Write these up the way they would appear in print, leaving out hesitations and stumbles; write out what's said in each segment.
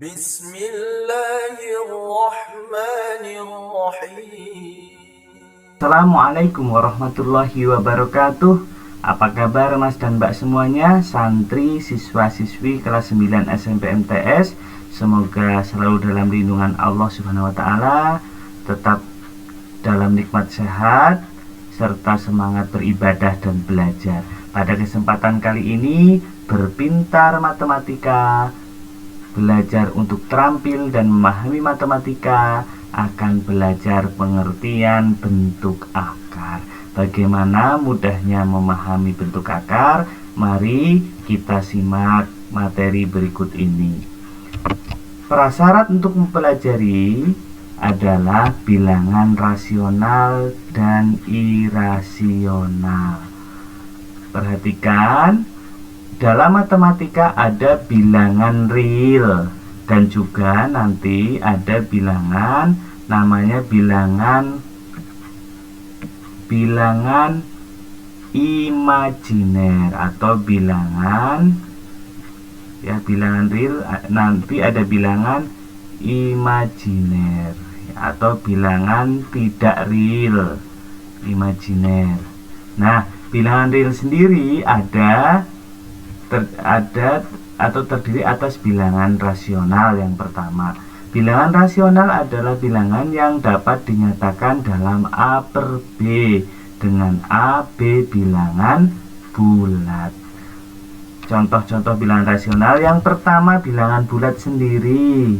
Bismillahirrahmanirrahim. Assalamualaikum warahmatullahi wabarakatuh. Apa kabar Mas dan Mbak semuanya, santri, siswa-siswi kelas 9 SMP MTS? Semoga selalu dalam lindungan Allah Subhanahu wa Ta'ala, tetap dalam nikmat sehat, serta semangat beribadah dan belajar. Pada kesempatan kali ini, berpintar matematika, belajar untuk terampil dan memahami matematika, akan belajar pengertian bentuk akar. Bagaimana mudahnya memahami bentuk akar? Mari kita simak materi berikut ini. Prasyarat untuk mempelajari adalah bilangan rasional dan irasional. Perhatikan, dalam matematika ada bilangan real dan juga nanti ada bilangan namanya bilangan imajiner atau bilangan real, nanti ada bilangan imajiner atau bilangan tidak real, imajiner. Nah, bilangan real sendiri ada atau terdiri atas bilangan rasional. Yang pertama, bilangan rasional adalah bilangan yang dapat dinyatakan dalam A per B dengan A, B bilangan bulat. Contoh-contoh bilangan rasional, yang pertama bilangan bulat sendiri.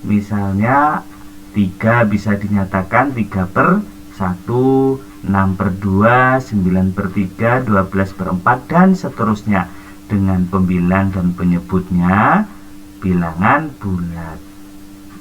Misalnya 3 bisa dinyatakan 3 per 1, 6 per 2, 9 per 3, 12 per 4, dan seterusnya dengan pembilang dan penyebutnya bilangan bulat.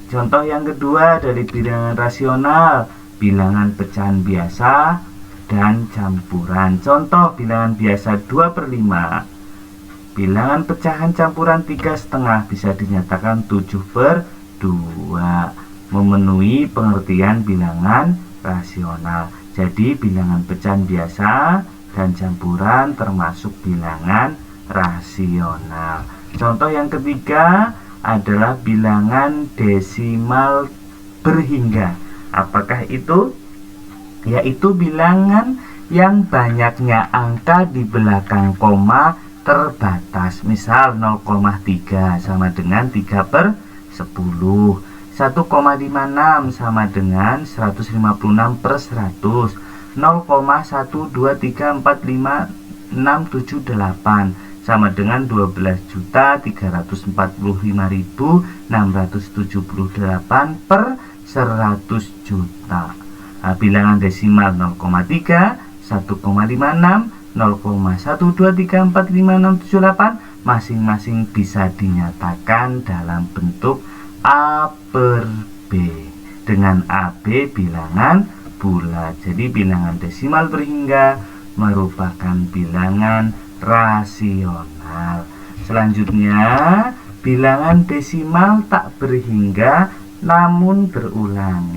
Contoh yang kedua dari bilangan rasional, bilangan pecahan biasa dan campuran. Contoh bilangan biasa 2 per 5. Bilangan pecahan campuran 3,5 bisa dinyatakan 7 per 2. Memenuhi pengertian bilangan rasional. Jadi bilangan pecahan biasa dan campuran termasuk bilangan rasional. Contoh yang ketiga adalah bilangan desimal berhingga. Apakah itu? Yaitu bilangan yang banyaknya angka di belakang koma terbatas. Misal 0,3 sama dengan 3 per 10, 1,56 sama dengan 156 per 100, 0,12345 sama dengan 12.345.678 per 100 juta. Nah, bilangan desimal 0,3, 1,56, 0,1234567,8 masing-masing bisa dinyatakan dalam bentuk A per B dengan AB bilangan bulat. Jadi bilangan desimal berhingga merupakan bilangan rasional. Selanjutnya, bilangan desimal tak berhingga namun berulang,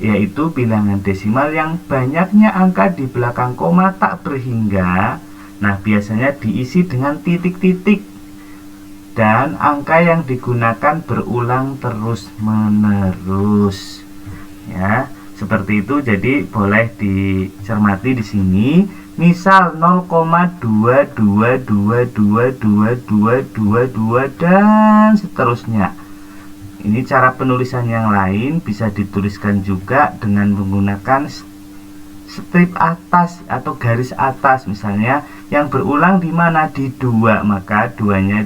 yaitu bilangan desimal yang banyaknya angka di belakang koma tak berhingga. Nah, biasanya diisi dengan titik-titik dan angka yang digunakan berulang terus-menerus. Ya, seperti itu. Jadi boleh dicermati di sini. Misal 0,2222222 dan seterusnya. Ini cara penulisan yang lain, bisa dituliskan juga dengan menggunakan strip atas atau garis atas. Misalnya yang berulang di mana? Di 2, maka 2-nya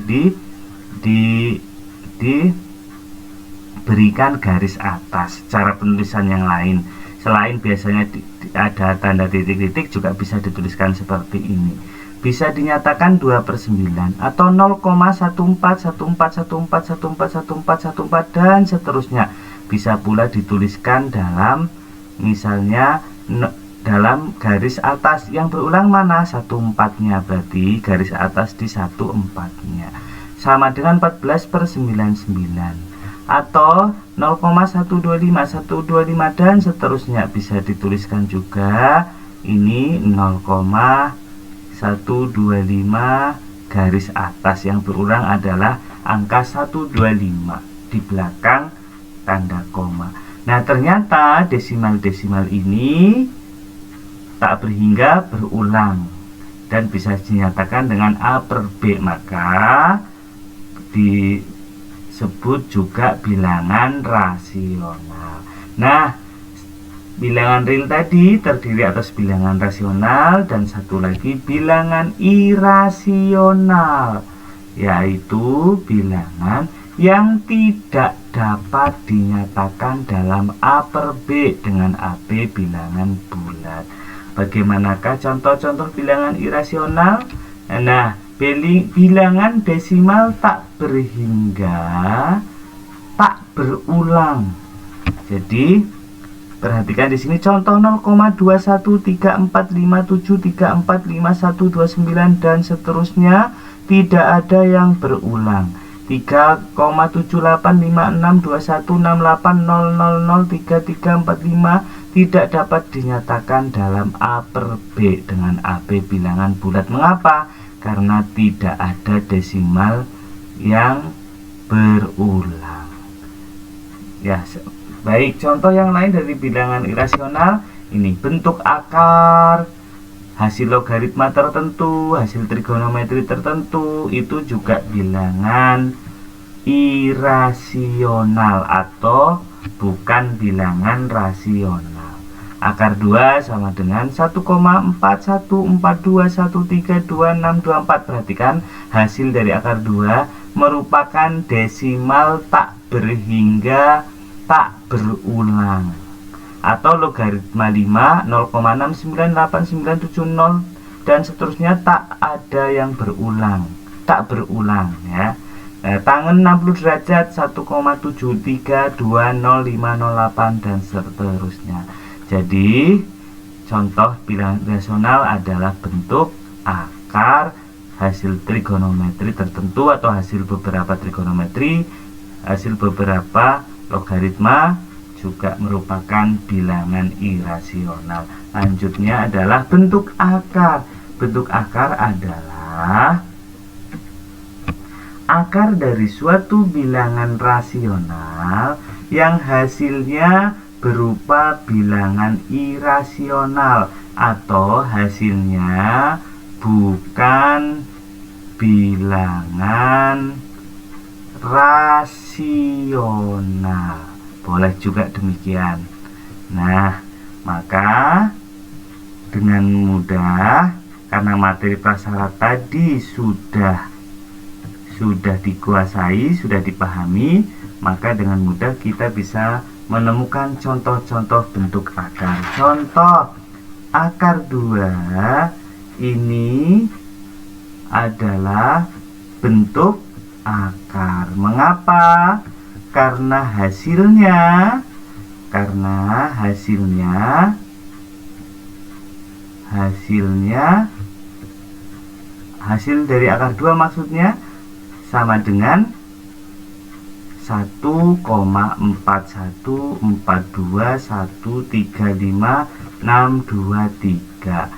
diberikan garis atas. Cara penulisan yang lain, selain biasanya ada tanda titik-titik, juga bisa dituliskan seperti ini. Bisa dinyatakan 2 per 9 atau 0,1414141414 dan seterusnya. Bisa pula dituliskan dalam, misalnya dalam garis atas yang berulang mana? 1/4-nya, berarti garis atas di 1/4-nya. Sama dengan 14 per 99 atau 0,125 dan seterusnya. Bisa dituliskan juga ini 0,125 garis atas yang berulang adalah angka 125 di belakang tanda koma. Nah, ternyata desimal-desimal ini tak berhingga berulang dan bisa dinyatakan dengan A per B, maka disebut juga bilangan rasional. Nah, bilangan real tadi terdiri atas bilangan rasional dan satu lagi bilangan irasional, yaitu bilangan yang tidak dapat dinyatakan dalam A per B dengan AB bilangan bulat. Bagaimanakah contoh-contoh bilangan irasional? Nah, bilangan desimal tak berhingga, tak berulang. Jadi perhatikan di sini contoh 0,2134573451129 dan seterusnya tidak ada yang berulang. 3,78562168000335 tidak dapat dinyatakan dalam A per B dengan AB bilangan bulat. Mengapa? Karena tidak ada desimal yang berulang. Ya, baik, contoh yang lain dari bilangan irasional ini bentuk akar, hasil logaritma tertentu, hasil trigonometri tertentu, itu juga bilangan irasional atau bukan bilangan rasional. Akar 2 sama dengan 1,4142132624. Perhatikan hasil dari akar 2 merupakan desimal tak berhingga, tak berulang, atau logaritma 5 0,698970 dan seterusnya tak ada yang berulang, tak berulang ya. Tangen 60 derajat 1,73200508 dan seterusnya. Jadi contoh bilangan rasional adalah bentuk akar, hasil trigonometri tertentu atau hasil beberapa trigonometri, hasil beberapa logaritma, juga merupakan bilangan irasional. Lanjutnya adalah bentuk akar. Bentuk akar adalah akar dari suatu bilangan rasional yang hasilnya berupa bilangan irasional atau hasilnya bukan bilangan rasional. Boleh juga demikian. Nah, maka dengan mudah, karena materi prasyarat tadi sudah dikuasai, sudah dipahami, maka dengan mudah kita bisa menemukan contoh-contoh bentuk akar. Contoh akar 2 ini adalah bentuk akar. Mengapa? Karena hasil dari akar 2 maksudnya sama dengan 1,4142135623,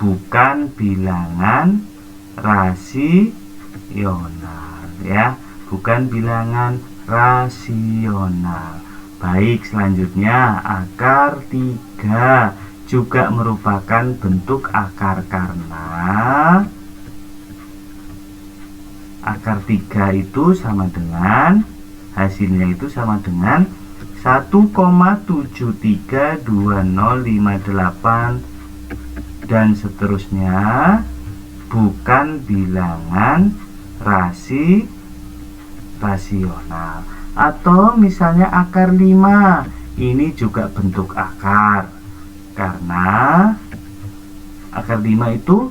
bukan bilangan rasional ya, bukan bilangan rasional. Baik, selanjutnya akar 3 juga merupakan bentuk akar karena akar 3 itu sama dengan hasilnya itu sama dengan 1,732058 dan seterusnya, bukan bilangan rasional. Atau misalnya akar 5 ini juga bentuk akar karena akar 5 itu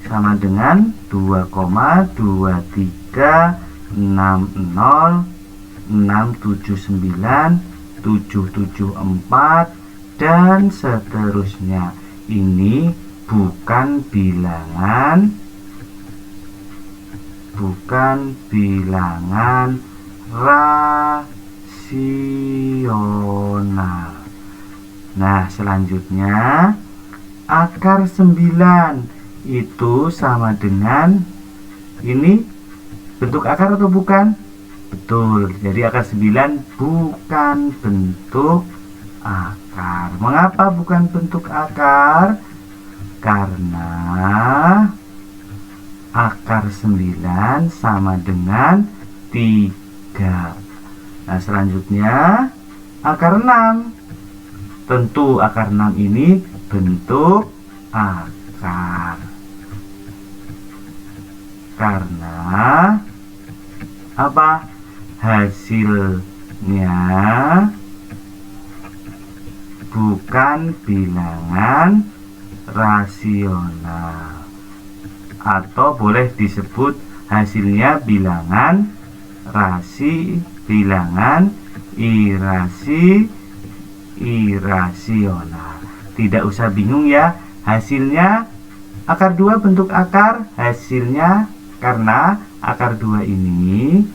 sama dengan 2,2360679774 dan seterusnya. Ini bukan bilangan rasional. Nah, selanjutnya akar 9 itu sama dengan Ini bentuk akar atau bukan? Betul, jadi akar 9 bukan bentuk akar. Mengapa bukan bentuk akar? Karena akar 9 sama dengan 3. Nah, selanjutnya akar 6. Tentu akar 6 ini bentuk akar. Karena apa? Hasilnya bukan bilangan rasional, atau boleh disebut hasilnya bilangan bilangan irasional. Tidak usah bingung ya, hasilnya akar 2 bentuk akar, hasilnya karena akar 2 ini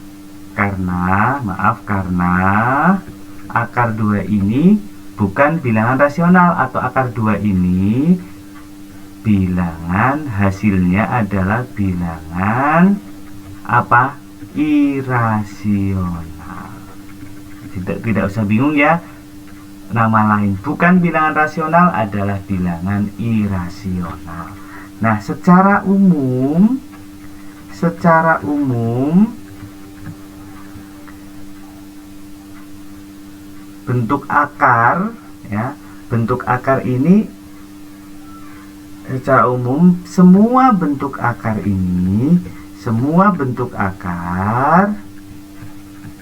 karena akar 2 ini bukan bilangan rasional, atau akar 2 ini bilangan, hasilnya adalah bilangan apa? Irasional. Tidak usah bingung ya, nama lain bukan bilangan rasional adalah bilangan irasional. Nah, secara umum bentuk akar ya, bentuk akar ini secara umum semua bentuk akar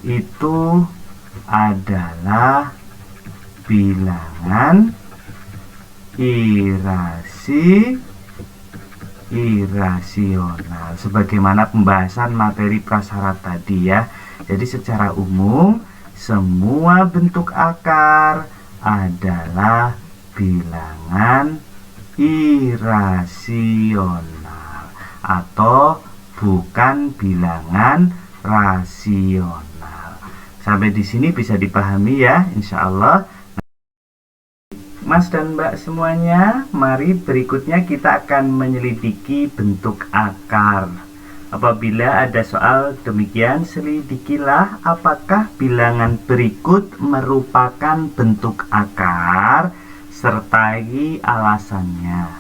itu adalah bilangan irasional, sebagaimana pembahasan materi prasyarat tadi ya. Jadi secara umum semua bentuk akar adalah bilangan irasional atau bukan bilangan rasional. Sampai di sini bisa dipahami ya, insya Allah. Mas dan Mbak semuanya, mari berikutnya kita akan menyelidiki bentuk akar. Apabila ada soal demikian, selidikilah apakah bilangan berikut merupakan bentuk akar, sertai alasannya.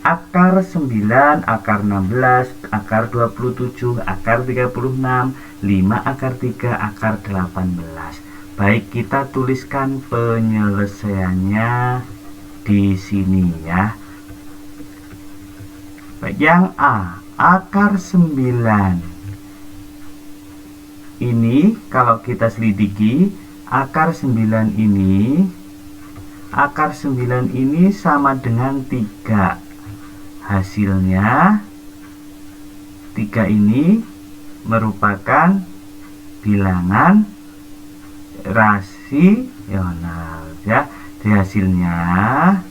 Akar 9, akar 16, akar 27, akar 36, 5 akar 3, akar 18. Baik, kita tuliskan penyelesaiannya di sini ya. Baik, yang A, akar 9. Ini kalau kita selidiki, akar 9 ini sama dengan 3. Hasilnya 3 ini merupakan bilangan rasional ya. Di hasilnya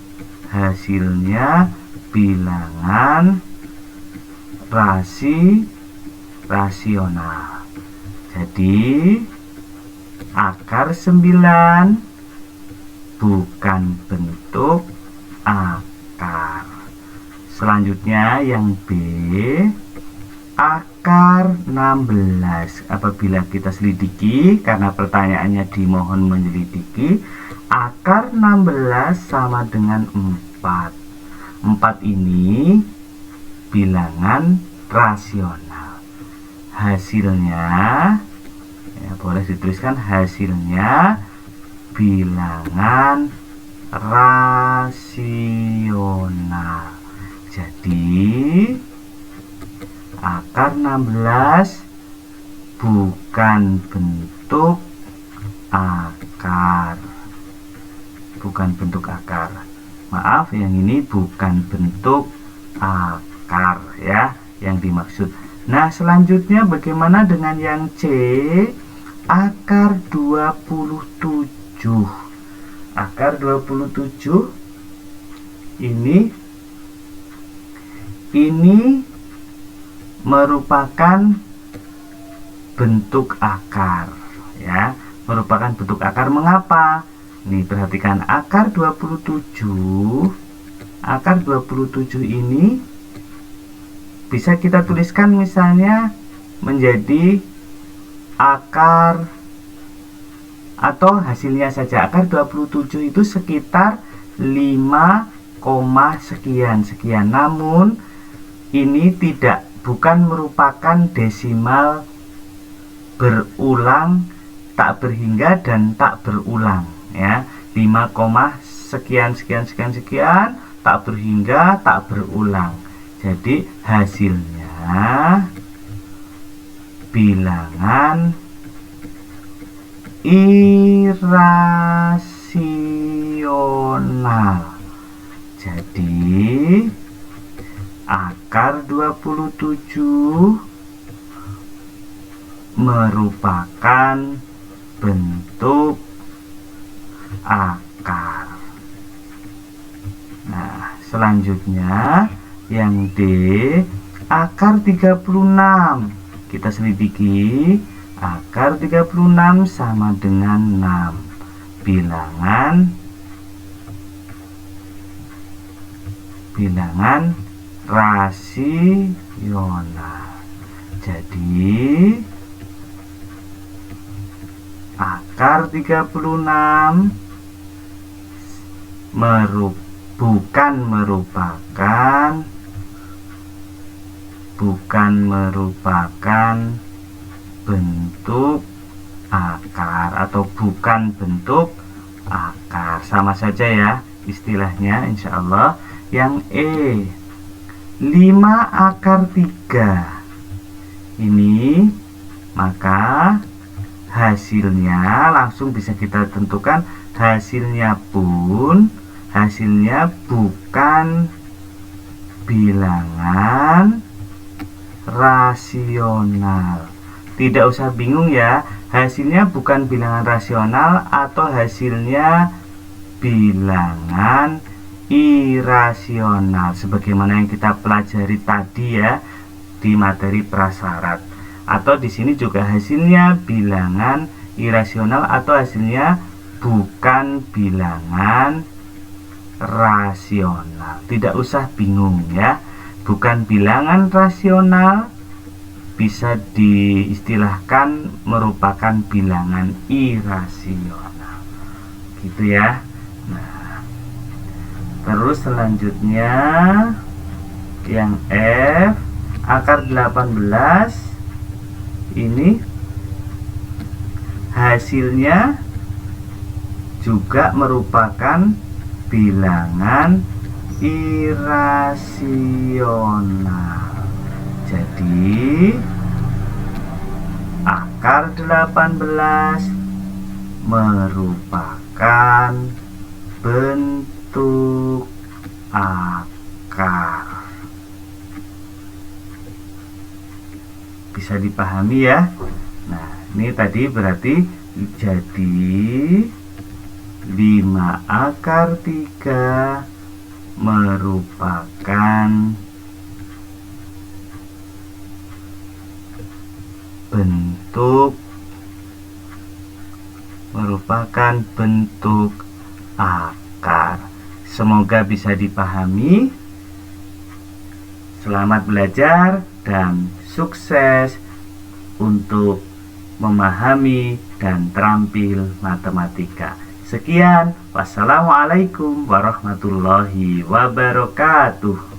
bilangan rasional. Jadi akar 9 bukan bentuk akar. Selanjutnya yang B, akar 16. Apabila kita selidiki, karena pertanyaannya dimohon menyelidiki, akar 16 sama dengan 4. 4 ini bilangan rasional. Hasilnya ya, boleh dituliskan hasilnya bilangan rasional. Jadi akar 16 bukan bentuk akar. Maaf, yang ini bukan bentuk akar ya yang dimaksud. Nah, selanjutnya bagaimana dengan yang C? Akar 27. Akar 27 ini merupakan bentuk akar ya, merupakan bentuk akar. Mengapa? Nih, perhatikan akar 27 ini bisa kita tuliskan misalnya menjadi akar, atau hasilnya saja. Akar 27 itu sekitar 5, sekian sekian. Namun ini bukan merupakan desimal berulang, tak berhingga dan tak berulang ya. 5, sekian sekian sekian sekian, tak berhingga, tak berulang. Jadi hasilnya bilangan irasional. Jadi akar 27 merupakan bentuk akar. Nah, selanjutnya yang D, akar 36. Kita selidiki. Akar 36 sama dengan 6. Bilangan rasional. Jadi akar 36 bukan merupakan bentuk akar, atau bukan bentuk akar, sama saja ya istilahnya insyaallah. Yang E, 5 akar 3 ini, maka hasilnya langsung bisa kita tentukan, hasilnya bukan bilangan rasional. Tidak usah bingung ya, hasilnya bukan bilangan rasional atau hasilnya bilangan irasional, sebagaimana yang kita pelajari tadi ya di materi prasyarat. Atau di sini juga hasilnya bilangan irasional atau hasilnya bukan bilangan rasional. Tidak usah bingung ya, bukan bilangan rasional bisa diistilahkan merupakan bilangan irasional, gitu ya. Nah, terus selanjutnya yang F, akar 18 ini hasilnya juga merupakan bilangan irasional. Jadi akar 18 merupakan bentuk akar. Bisa dipahami ya. Nah, ini tadi berarti jadi 5 akar 3 merupakan bentuk akar. Semoga bisa dipahami. Selamat belajar dan sukses untuk memahami dan terampil matematika. Sekian, wassalamualaikum warahmatullahi wabarakatuh.